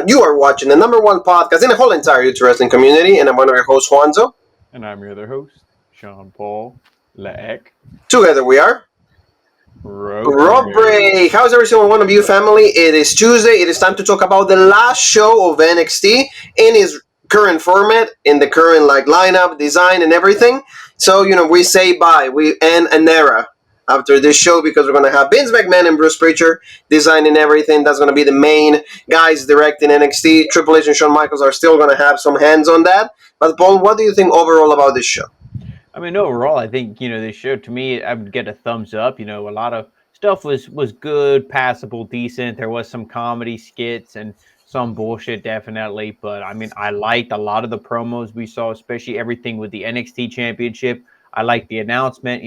You are watching the number one podcast in the whole entire YouTube wrestling community, and I'm one of your hosts, Juanzo. And I'm your other host, Sean Paul Leek. Together we are Rob Break. How's every single one of you, family? It is Tuesday. It is time to talk about the last show of NXT in its current format, in the current lineup, design, and everything. So we say bye. We end an era after this show because we're going to have Vince McMahon and Bruce Prichard designing everything. That's going to be the main guys directing NXT. Triple H and Shawn Michaels are still going to have some hands on that. But Paul, what do you think overall about this show? I mean, overall, I think, this show, to me, I would get a thumbs up. A lot of stuff was good, passable, decent. There was some comedy skits and some bullshit, definitely. But, I mean, I liked a lot of the promos we saw, especially everything with the NXT Championship. I liked the announcement,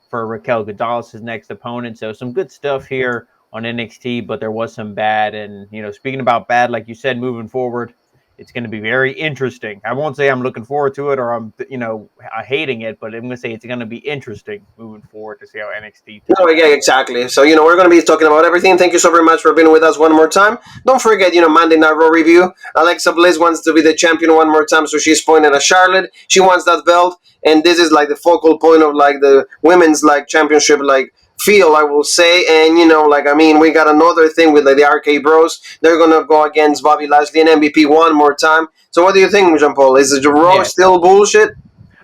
for Raquel Gonzalez's next opponent. So some good stuff here on NXT, but there was some bad. And, speaking about bad, like you said, moving forward, it's going to be very interesting. I won't say I'm looking forward to it or I'm, hating it, but I'm going to say it's going to be interesting moving forward to see how NXT. No, yeah, exactly. So, we're going to be talking about everything. Thank you so very much for being with us one more time. Don't forget, Monday Night Raw review. Alexa Bliss wants to be the champion one more time, so she's pointing at Charlotte. She wants that belt, and this is the focal point of the women's championship feel, I will say. And we got another thing with the RK Bros. They're gonna go against Bobby Lashley and MVP one more time. So what do you think, Jean Paul? Is the Raw still bullshit?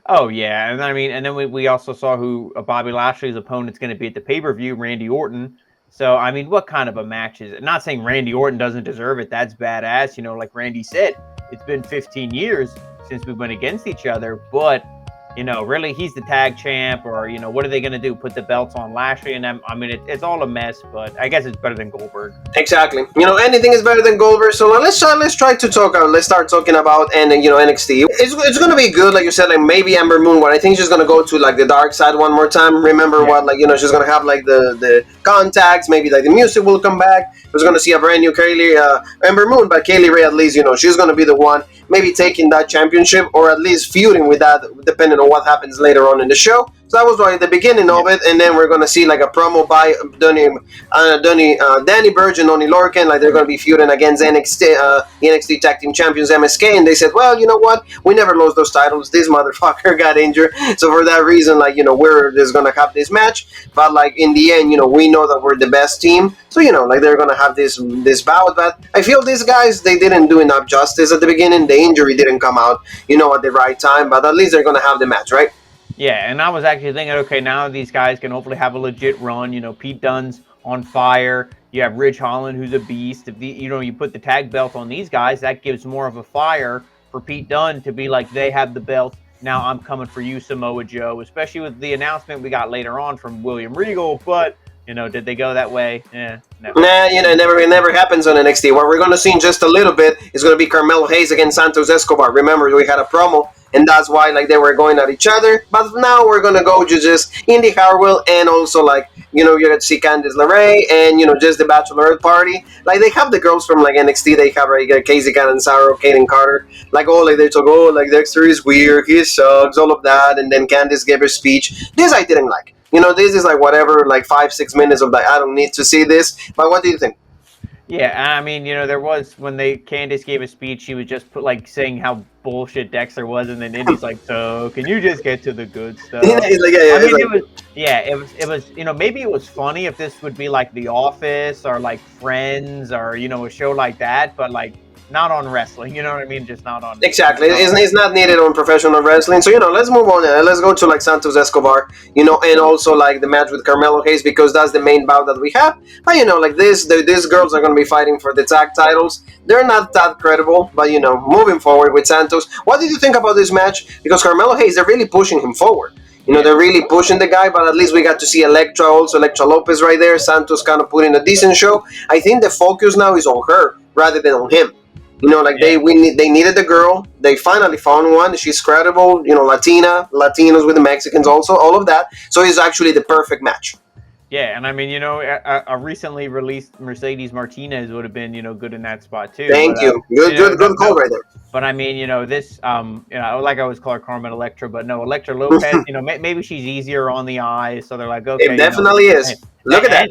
Oh yeah, and then we also saw who Bobby Lashley's opponent's going to be at the pay-per-view, Randy Orton. So I mean, what kind of a match is it? Not saying Randy Orton doesn't deserve it. That's badass. Like Randy said, it's been 15 years since we went against each other, but really, he's the tag champ, or what are they going to do? Put the belts on Lashley and them? I mean, it's all a mess, but I guess it's better than Goldberg. Exactly. Anything is better than Goldberg. So let's try to talk. Let's start talking about NXT. It's going to be good, like you said. Maybe Ember Moon. What I think she's going to go to the dark side one more time. Remember what she's going to have the contacts. Maybe the music will come back. We're going to see a brand new Ember Moon, but Kaylee Ray, at least she's going to be the one maybe taking that championship, or at least feuding with that, depending on what happens later on in the show. So that was the beginning of it, and then we're going to see a promo by Danny Burch and Oney Lorcan, they're going to be feuding against NXT Tag Team Champions MSK, and they said, well, you know what, we never lost those titles, this motherfucker got injured, so for that reason, we're just going to have this match, but in the end, we know that we're the best team, so they're going to have this bout. But I feel these guys, they didn't do enough justice at the beginning. The injury didn't come out at the right time, but at least they're going to have the match, right? Yeah, and I was actually thinking, okay, now these guys can hopefully have a legit run. Pete Dunne's on fire. You have Ridge Holland, who's a beast. If you put the tag belt on these guys, that gives more of a fire for Pete Dunne to be they have the belt. Now I'm coming for you, Samoa Joe, especially with the announcement we got later on from William Regal. But, did they go that way? Yeah, never. Nah, it never happens on NXT. What we're going to see in just a little bit is going to be Carmelo Hayes against Santos Escobar. Remember, we had a promo, and that's why they were going at each other. But now we're going to go to just Indy Hartwell, and also you're going to see Candice LeRae, and just the Bachelor Party. They have the girls from NXT. They have Casey Catanzaro, Kaden Carter. They talk, Dexter is weird, he sucks, all of that. And then Candice gave her speech. This I didn't like. This is whatever, 5-6 minutes of I don't need to see this. But what do you think? Yeah, I mean, there was, when Candice gave a speech, she was just saying how bullshit Dexter was, and then Indy's so can you just get to the good stuff? It was maybe it was funny if this would be The Office or Friends or a show like that, but not on wrestling, you know what I mean? Just not on. Exactly, it's not needed on professional wrestling. So let's move on. Let's go to Santos Escobar, and also the match with Carmelo Hayes, because that's the main bout that we have. But these girls are going to be fighting for the tag titles. They're not that credible, but moving forward with Santos. What did you think about this match? Because Carmelo Hayes, they're really pushing him forward. They're really pushing the guy, but at least we got to see Elektra Lopez right there. Santos kind of put in a decent show. I think the focus now is on her rather than on him. They needed the girl. They finally found one. She's credible. Latinos with the Mexicans also, all of that. So it's actually the perfect match. Yeah, and I mean, a recently released Mercedes Martinez would have been, good in that spot too. But Thank you. Good, good, no, good call no. right there. But I mean, this, like I always call her Carmen Electra, but no, Electra Lopez. Maybe she's easier on the eyes, so they're like, It okay, definitely and, is. Look at that.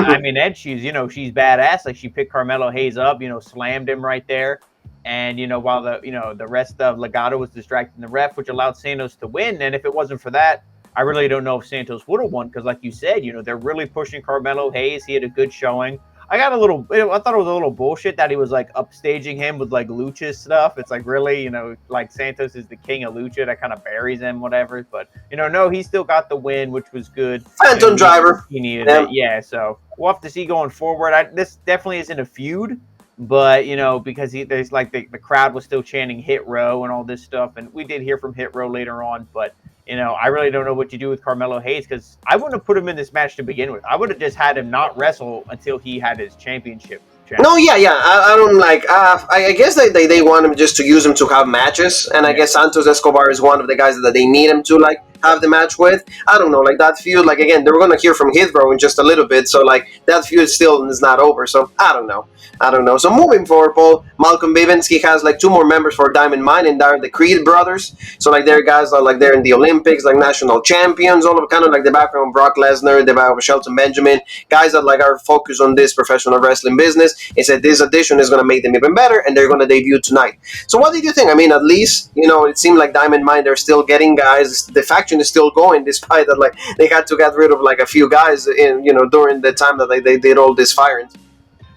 I mean, Ed, she's badass. Like she picked Carmelo Hayes up, slammed him right there, and while the rest of Legado was distracting the ref, which allowed Santos to win. And if it wasn't for that, I really don't know if Santos would have won because, like you said, they're really pushing Carmelo Hayes. He had a good showing. I thought it was a little bullshit that he was like upstaging him with like lucha stuff. It's like really, like Santos is the king of lucha that kind of buries him, whatever. But no, he still got the win, which was good. Phantom driver. He needed it, yeah. So we'll have to see going forward. This definitely isn't a feud, but because there's like the crowd was still chanting Hit Row and all this stuff, and we did hear from Hit Row later on, but. I really don't know what you do with Carmelo Hayes because I wouldn't have put him in this match to begin with. I would have just had him not wrestle until he had his championship. No, yeah. I don't like. I guess they want him just to use him to have matches, and I guess Santos Escobar is one of the guys that they need him to like have the match with. I don't know, like that feud. Like again, they were gonna hear from Hithrow in just a little bit, so like that feud still is not over. So I don't know. So moving forward, Paul, Malcolm Bivens, he has like two more members for Diamond Mine, and they're the Creed brothers. So like they're guys that like they're in the Olympics, like national champions, all of kind of like the background of Brock Lesnar, the background of Shelton Benjamin, guys that like are focused on this professional wrestling business. He said this addition is gonna make them even better, and they're gonna debut tonight. So what did you think? I mean, at least it seemed like Diamond Mine they're still getting guys. The faction is still going, despite that like they had to get rid of like a few guys in during the time that they did all this firings.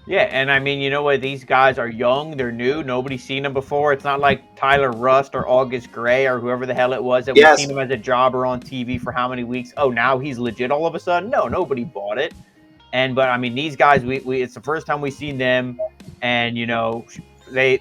Yeah, and I mean, you know what? These guys are young. They're new. Nobody's seen them before. It's not like Tyler Rust or August Gray or whoever the hell it was that we've seen him as a jobber on TV for how many weeks. Oh, now he's legit all of a sudden? No, nobody bought it. But I mean, these guys, we it's the first time we've seen them, and they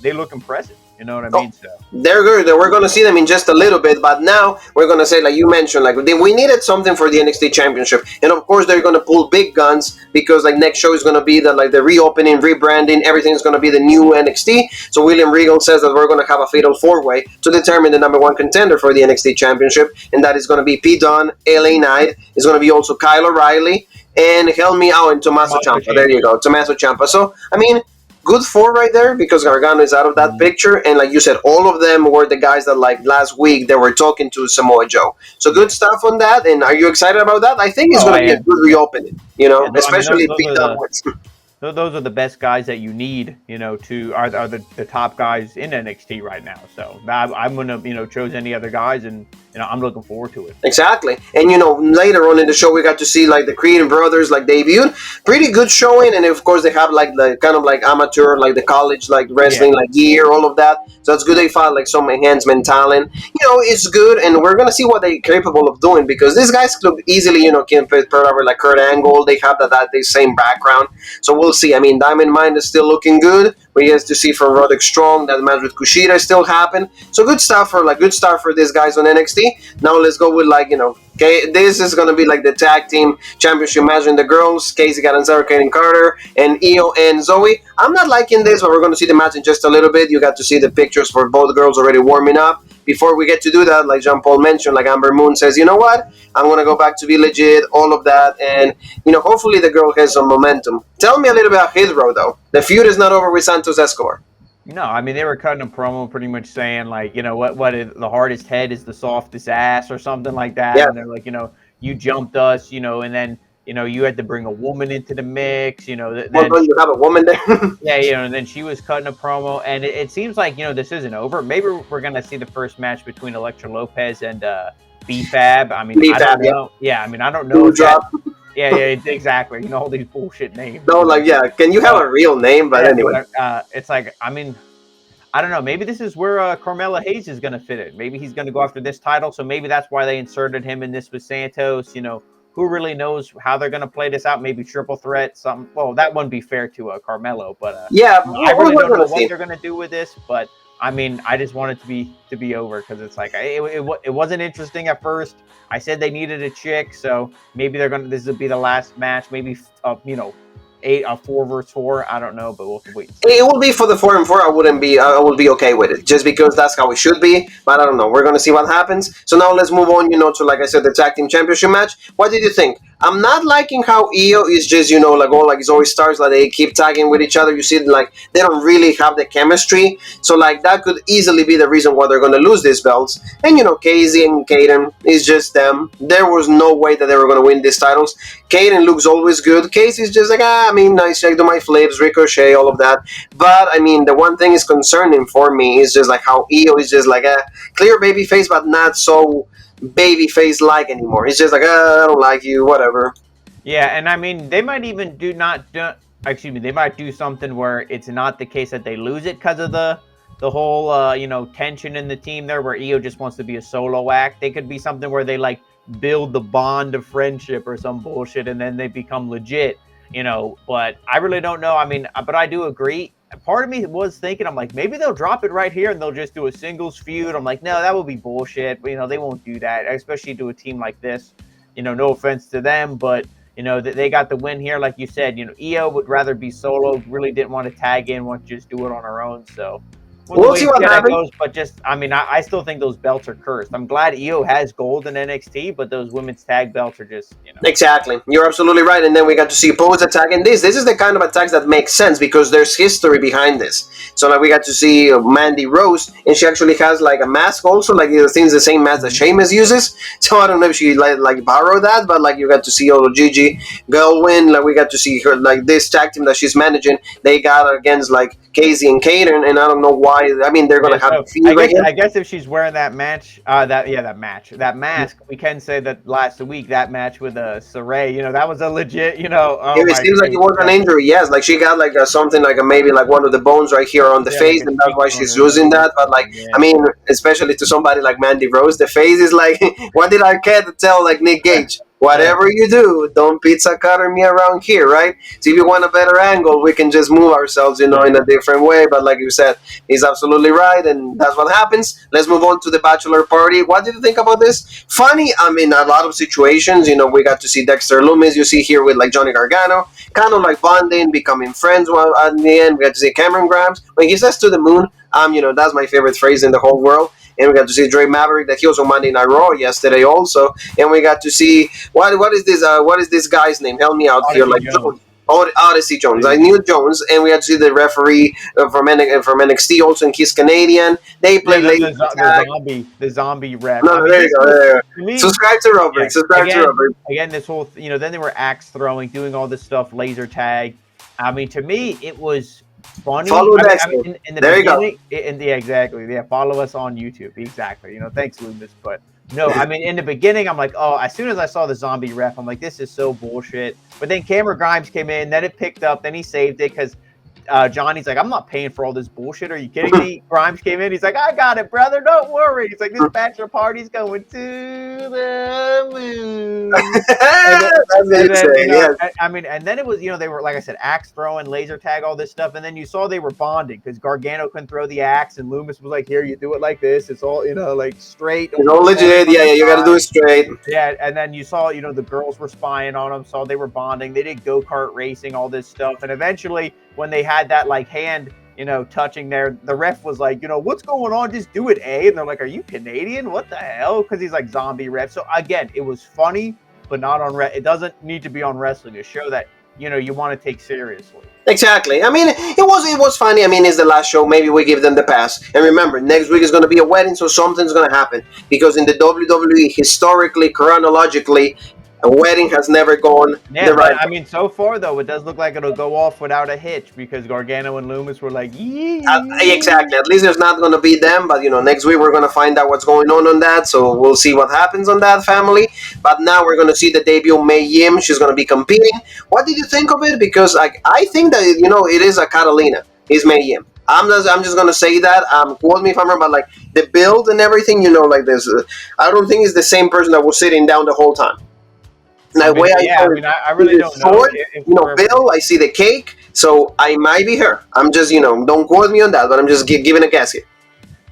look impressive. You know what I mean? So they're good. We're going to see them in just a little bit, but now we're going to say, like you mentioned, like we needed something for the NXT Championship, and of course they're going to pull big guns because like next show is going to be the reopening, rebranding, everything's going to be the new NXT. So William Regal says that we're going to have a fatal four-way to determine the number one contender for the NXT Championship, and that is going to be Pete Dunne, LA Knight, is going to be also Kyle O'Reilly, and help me out, and Tommaso Ciampa. There you go, Tommaso Ciampa. So I mean, good four right there because Gargano is out of that picture, and like you said, all of them were the guys that like last week they were talking to Samoa Joe. So good stuff on that. And are you excited about that? I think it's going to be a good reopening. Especially Pete Dunne. Those are the best guys that you need, are the top guys in NXT right now. So I'm gonna, choose any other guys, and I'm looking forward to it. Exactly. And later on in the show we got to see like the Creed brothers like debuted. Pretty good showing, and of course they have like the kind of like amateur, like the college like wrestling like gear, all of that. So it's good they found like some enhancement talent. It's good, and we're gonna see what they're capable of doing because these guys could easily, can put over like Kurt Angle. They have that the same background. So we'll see. I mean, Diamond Mine is still looking good. We get to see from Roderick Strong that match with Kushida still happened. So good start for these guys on NXT. Now let's go with okay, this is gonna be like the tag team championship match in the girls. Casey Catanzaro, Kaden Carter, and Io and Zoe. I'm not liking this, but we're gonna see the match in just a little bit. You got to see the pictures for both girls already warming up. Before we get to do that, like Jean Paul mentioned, like Amber Moon says, you know what? I'm going to go back to be legit, all of that. And, hopefully the girl has some momentum. Tell me a little bit about Hydro, though. The feud is not over with Santos Escobar. No, I mean, they were cutting a promo pretty much saying, like, what is the hardest head is the softest ass or something like that. Yeah. And they're like, you jumped us, and then, you had to bring a woman into the mix, then you have a woman there. Yeah, and then she was cutting a promo, and it seems like, this isn't over. Maybe we're going to see the first match between Elektra Lopez and B-Fab. I mean, I don't know. Yeah, I mean, I don't know. Yeah, exactly. All these bullshit names. No, can you have a real name? But anyway. It's like, I mean, I don't know. Maybe this is where Carmella Hayes is going to fit it. Maybe he's going to go after this title, so maybe that's why they inserted him in this with Santos, Who really knows how they're going to play this out? Maybe triple threat, something. Well, that wouldn't be fair to Carmelo, but I really don't know what they're going to do with this. But I mean, I just want it to be over because it's like it wasn't interesting at first. I said they needed a chick, so maybe this will be the last match. Maybe a 4 versus 4. I don't know, but we'll wait. It will be for the 4 and 4. I will be okay with it, just because that's how it should be. But I don't know. We're gonna see what happens. So now let's move on. To like I said, the tag team championship match. What did you think? I'm not liking how Io is just, like all like Zoe stars, like they keep tagging with each other. You see, like they don't really have the chemistry. So like that could easily be the reason why they're gonna lose these belts. And Casey and Kaden is just them. There was no way that they were gonna win these titles. Kaden looks always good. Casey's just like, I mean, nice, I do my flips, ricochet, all of that. But I mean, the one thing is concerning for me is just like how Io is just like a clear baby face, but not so baby face like anymore. It's just like, I don't like you, whatever. Yeah, and I mean, they might even excuse me, they might do something where it's not the case that they lose it because of the whole tension in the team there, where Io just wants to be a solo act. They could be something where they like build the bond of friendship or some bullshit, and then they become legit. But I really don't know. I mean, but I do agree. Part of me was thinking, I'm like, maybe they'll drop it right here and they'll just do a singles feud. I'm like, no, that would be bullshit. But, they won't do that, especially to a team like this. No offense to them, but they got the win here, like you said. Io would rather be solo. Really didn't want to tag in, want to just do it on her own. So we'll see what happens. Goes, but just, I mean, I still think those belts are cursed. I'm glad Io has gold in NXT, but those women's tag belts are just, Exactly. You're absolutely right. And then we got to see Pose attacking this. This is the kind of attacks that makes sense because there's history behind this. So like we got to see Mandy Rose, and she actually has like a mask also, like it seems the same mask that Sheamus uses. So I don't know if she like borrowed that, but like you got to see Gigi Gelwin. Like we got to see her like this tag team that she's managing. They got against like Casey and Kaden, and I don't know why. I mean, they're gonna have. I guess if she's wearing that that mask, we can say that last week that match with Saray, that was a legit, it seems like it was an injury. Yes, like she got like something like maybe like one of the bones right here on the face, like and that's why she's losing that. But like, I mean, especially to somebody like Mandy Rose, the face is like, what did Arquette tell like Nick Gage? Whatever you do, don't pizza cutter me around here, right? So if you want a better angle, we can just move ourselves, in a different way. But like you said, he's absolutely right, and that's what happens. Let's move on to the Bachelor Party. What did you think about this? Funny, I mean, a lot of situations, we got to see Dexter Loomis, you see here with like Johnny Gargano, kind of like bonding, becoming friends. Well, at the end, we got to see Cameron Grimes. When he says to the moon, that's my favorite phrase in the whole world. And we got to see Dre Maverick that he was on Monday Night Raw yesterday also, and we got to see what is this guy's name? Help me out Odyssey here, like Jones. Odyssey Jones. I knew Jones, and we had to see the referee from NXT also, and he's Canadian. They play the zombie ref. No, there you go. Subscribe to Robert. Subscribe to Robert. Again, this whole then they were axe throwing, doing all this stuff, laser tag. I mean, to me, it was funny. Follow in the there you go. Exactly. Yeah, follow us on YouTube. Exactly. Thanks, Loomis. But no, I mean, in the beginning, I'm like, oh, as soon as I saw the zombie ref, I'm like, this is so bullshit. But then Cameron Grimes came in, then it picked up, then he saved it because Johnny's like, I'm not paying for all this bullshit. Are you kidding me? Grimes came in. He's like, I got it, brother. Don't worry. He's like, this bachelor party's going to the moon. I mean, and then it was, they were, like I said, axe throwing, laser tag, all this stuff. And then you saw they were bonding because Gargano couldn't throw the axe. And Loomis was like, here, you do it like this. It's all, like straight. It's all legit. Yeah, you got to do it straight. Yeah. And then you saw, the girls were spying on them. So they were bonding. They did go-kart racing, all this stuff. And eventually, when they had that like hand, touching there, the ref was like, what's going on? Just do it, A. And they're like, are you Canadian? What the hell? Because he's like zombie ref. So again, it was funny, but not on it doesn't need to be on wrestling to show that, you want to take seriously. Exactly. I mean, it was funny. I mean, it's the last show. Maybe we give them the pass. And remember, next week is going to be a wedding, so something's going to happen. Because in the WWE, historically, chronologically, a wedding has never gone the right way. I mean, so far, though, it does look like it'll go off without a hitch because Gargano and Loomis were like, exactly. At least there's not going to be them. But, next week we're going to find out what's going on that. So we'll see what happens on that family. But now we're going to see the debut of Mei Ying. She's going to be competing. What did you think of it? Because I think that, it is a Catalina. It's Mei Ying. I'm just gonna say that. Quote me if I'm wrong, but like the build and everything, like this. I don't think it's the same person that was sitting down the whole time. I really don't know. Bill, I see the cake, so I might be her. I'm just, don't quote me on that, but I'm just giving a guess here.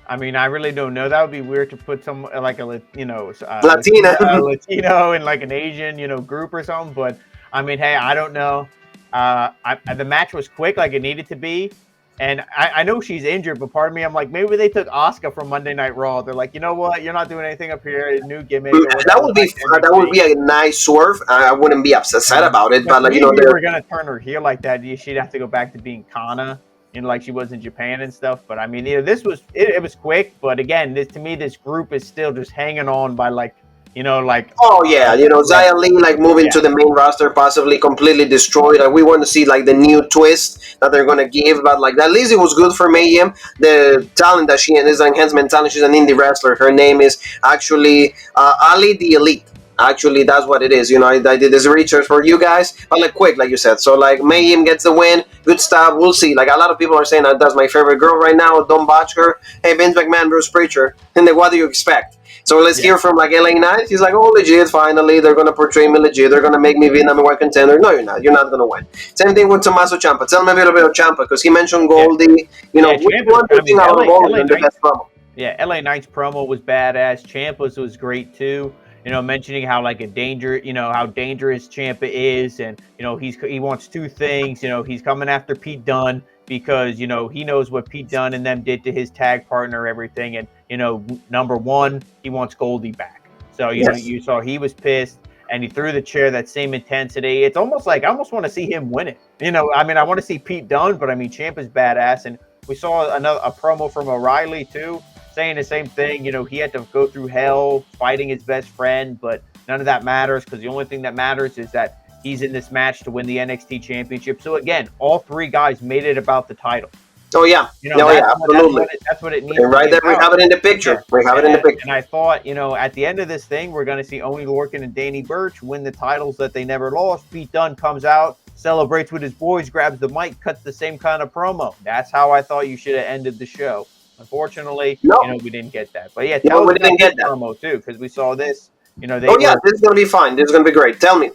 I mean, I really don't know. That would be weird to put some like a Latina, Latino in like an Asian, group or something. But I mean, hey, I don't know. The match was quick, like it needed to be. And I know she's injured, but part of me, I'm like, maybe they took Asuka from Monday Night Raw. They're like, you know what? You're not doing anything up here. New gimmick or whatever. That would be that would be a nice swerve. I wouldn't be upset about it, but like maybe we were gonna turn her heel like that. She'd have to go back to being Kana, like she was in Japan and stuff. But I mean, this was it was quick. But again, to me, this group is still just hanging on by like. Oh yeah, Xia Li like moving to the main roster, possibly completely destroyed. We want to see like the new twist that they're gonna give, but like at least it was good for Mei Ying. The talent that she is, enhancement talent. She's an indie wrestler. Her name is actually Ali the Elite. Actually, that's what it is. I did this research for you guys, but like quick, like you said. So like Mei Ying gets the win. Good stuff. We'll see. Like a lot of people are saying that's my favorite girl right now. Don't botch her. Hey, Vince McMahon, Bruce Prichard, and then what do you expect? So let's hear from like LA Knight. He's like, oh, legit, finally. They're going to portray me legit. They're going to make me the number one contender. No, you're not. You're not going to win. Same thing with Tommaso Ciampa. Tell me a little bit of Ciampa because he mentioned Goldie. Which one do you think out of all of them the best promo? Yeah, LA Knight's promo was badass. Ciampa's was great too. Mentioning how like how dangerous Ciampa is, and he wants two things. He's coming after Pete Dunne because he knows what Pete Dunne and them did to his tag partner, everything, and number one, he wants Goldie back. So you saw he was pissed, and he threw the chair that same intensity. It's almost like I almost want to see him win it. I want to see Pete Dunne, but I mean Ciampa's badass, and we saw a promo from O'Reilly too, saying the same thing. He had to go through hell fighting his best friend, but none of that matters because the only thing that matters is that he's in this match to win the NXT Championship. So again, all three guys made it about the title. Oh yeah, absolutely. That's what it needs. And right there, we have it in the picture. Yeah. We have it in the picture. And I thought, at the end of this thing, we're going to see Oney Lorcan and Danny Burch win the titles that they never lost. Pete Dunne comes out, celebrates with his boys, grabs the mic, cuts the same kind of promo. That's how I thought you should have ended the show. Unfortunately, we didn't get that. But yeah, we didn't get that promo too because we saw this. This is going to be fine. This is going to be great. Tell me.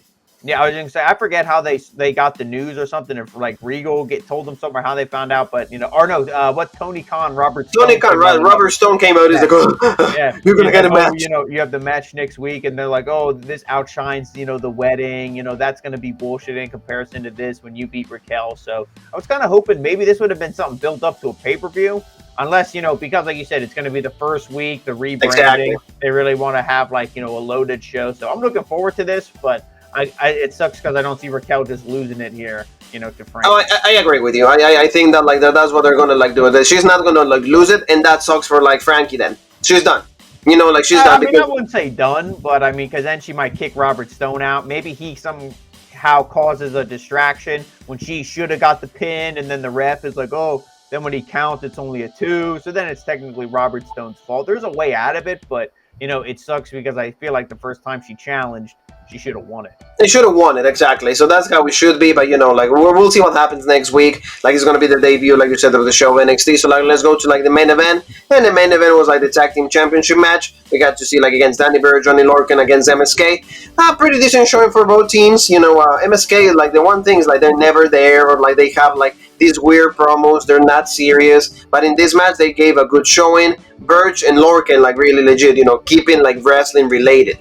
Yeah, I was going to say, I forget how they got the news or something. If like Regal told them something or how they found out, but what Tony Khan, Robert Stone came out. He's like, oh, yeah, you're going to get a match. You have the match next week, and they're like, oh, this outshines, the wedding. That's going to be bullshit in comparison to this when you beat Raquel. So I was kind of hoping maybe this would have been something built up to a pay-per-view. Unless, because like you said, it's going to be the first week, the rebranding. Exactly. They really want to have a loaded show. So I'm looking forward to this, but it sucks because I don't see Raquel just losing it here, to Frank. Oh, I agree with you. I think that that's what they're gonna do. She's not gonna lose it, and that sucks for Frankie. Then she's done. She's done. I wouldn't say done, but because then she might kick Robert Stone out. Maybe he somehow causes a distraction when she should have got the pin, and then the ref is like, oh. Then when he counts, it's only a 2. So then it's technically Robert Stone's fault. There's a way out of it, but, it sucks because I feel like the first time she challenged, she should have won it. They should have won it, exactly. So that's how we should be. But, we'll see what happens next week. It's going to be the debut, like you said, of the show of NXT. So, let's go to, the main event. And the main event was, the Tag Team Championship match. We got to see, against Danny Burch, Johnny Lorcan against MSK. Pretty decent showing for both teams. MSK, the one thing is, they're never there. Or, they have, these weird promos. They're not serious. But in this match, they gave a good showing. Burch and Lorcan, really legit, keeping, wrestling related.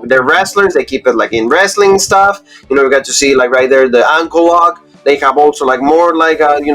They're wrestlers. They keep it, in wrestling stuff. We got to see, right there, the ankle lock. They have also, more,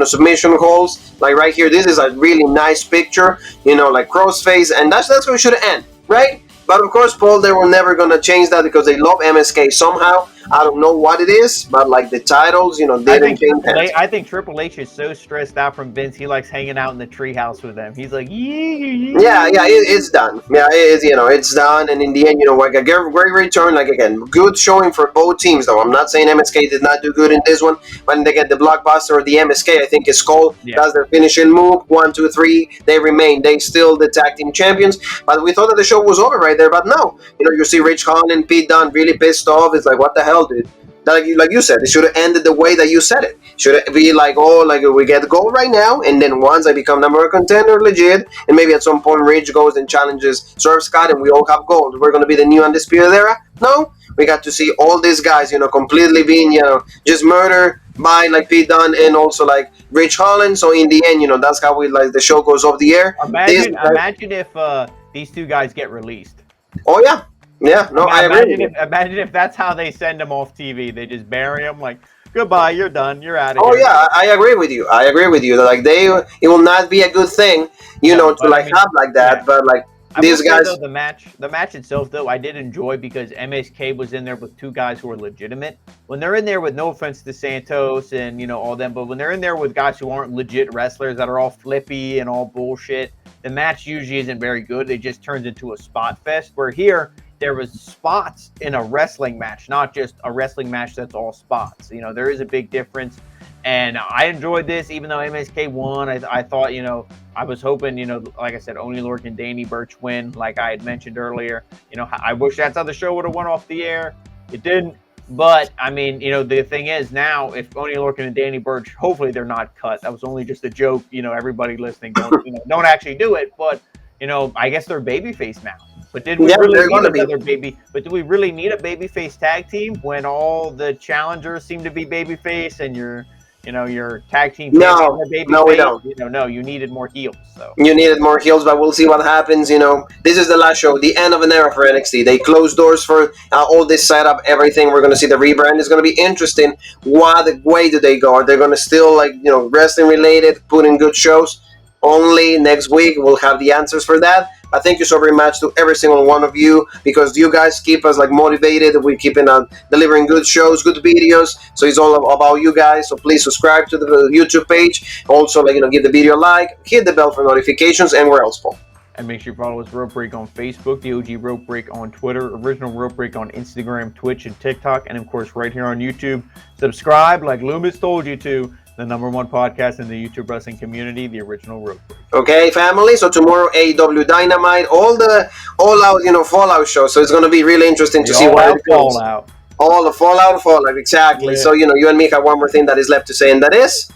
submission holds. Right here, this is a really nice picture. Crossface. And that's where we should end, right? But, of course, Paul, they were never going to change that because they love MSK somehow. I don't know what it is, but the titles, they didn't change that. I think Triple H is so stressed out from Vince, he likes hanging out in the treehouse with them. He's like, it's done. Yeah, it's done. And in the end, a great return. Again, good showing for both teams, though. I'm not saying MSK did not do good in this one, but they get the blockbuster or the MSK, I think it's called. Yeah. That's their finishing move. 1, 2, 3. They remain. They still the tag team champions. But we thought that the show was over right there. But no, you see Rich Holland and Pete Dunne really pissed off. It's what the hell, dude? Like you said, it should have ended the way that you said it. Should it be we get gold right now, and then once I become number one contender, legit, and maybe at some point Rich goes and challenges Swerve Scott, and we all have gold. We're going to be the new Undisputed Era? No, we got to see all these guys, completely being, just murdered by Pete Dunne and also Rich Holland. So in the end, that's how we the show goes off the air. Imagine if these two guys get released. Oh yeah. Yeah, no, I agree. Imagine if that's how they send them off TV. They just bury them Goodbye. You're done. You're out of Oh here. yeah, I agree with you. I agree with you. Like it will not be a good thing, No, to but I like mean, have like yeah. that. But like I will these say though guys, the match itself though I did enjoy because MSK was in there with two guys who are legitimate. When they're in there with no offense to Santos and all them, but when they're in there with guys who aren't legit wrestlers that are all flippy and all bullshit, the match usually isn't very good. It just turns into a spot fest. Where here there was spots in a wrestling match, not just a wrestling match that's all spots. There is a big difference. And I enjoyed this, even though MSK won. I thought, I was hoping, like I said, Oni Lorcan and Danny Burch win, like I had mentioned earlier. I wish that's how the show would have went off the air. It didn't. But, I mean, the thing is now, if Oni Lorcan and Danny Burch, hopefully they're not cut. That was only just a joke. Everybody listening, don't actually do it. But, I guess they're babyface now. But did we yeah, really they're need gonna be. another baby? But do we really need a babyface tag team when all the challengers seem to be babyface and your tag team champions No, are no, we babyface? don't. No, you needed more heels. So You needed more heels, but we'll see what happens. This is the last show, the end of an era for NXT. They closed doors for all this setup, everything. We're going to see the rebrand. It's going to be interesting. What way do they go? Are they going to still wrestling related, put in good shows? Only next week we'll have the answers for that. But thank you so very much to every single one of you, because you guys keep us motivated. We keep on delivering good shows, good videos. So it's all about you guys. So please subscribe to the YouTube page. Also, give the video a like, hit the bell for notifications, and where else, Paul? and make sure you follow us Rope Break on Facebook, the OG Rope Break on Twitter, Original Rope Break on Instagram, Twitch, and TikTok, and of course right here on YouTube. Subscribe like Loomis told you to. The #1 podcast in the YouTube wrestling community, the Original Rope Break. Okay, family. So tomorrow, AEW Dynamite, all out, Fallout show. So it's going to be really interesting to see where it goes. Fallout. All the Fallout, exactly. Yeah. So you and me have one more thing that is left to say, and that is.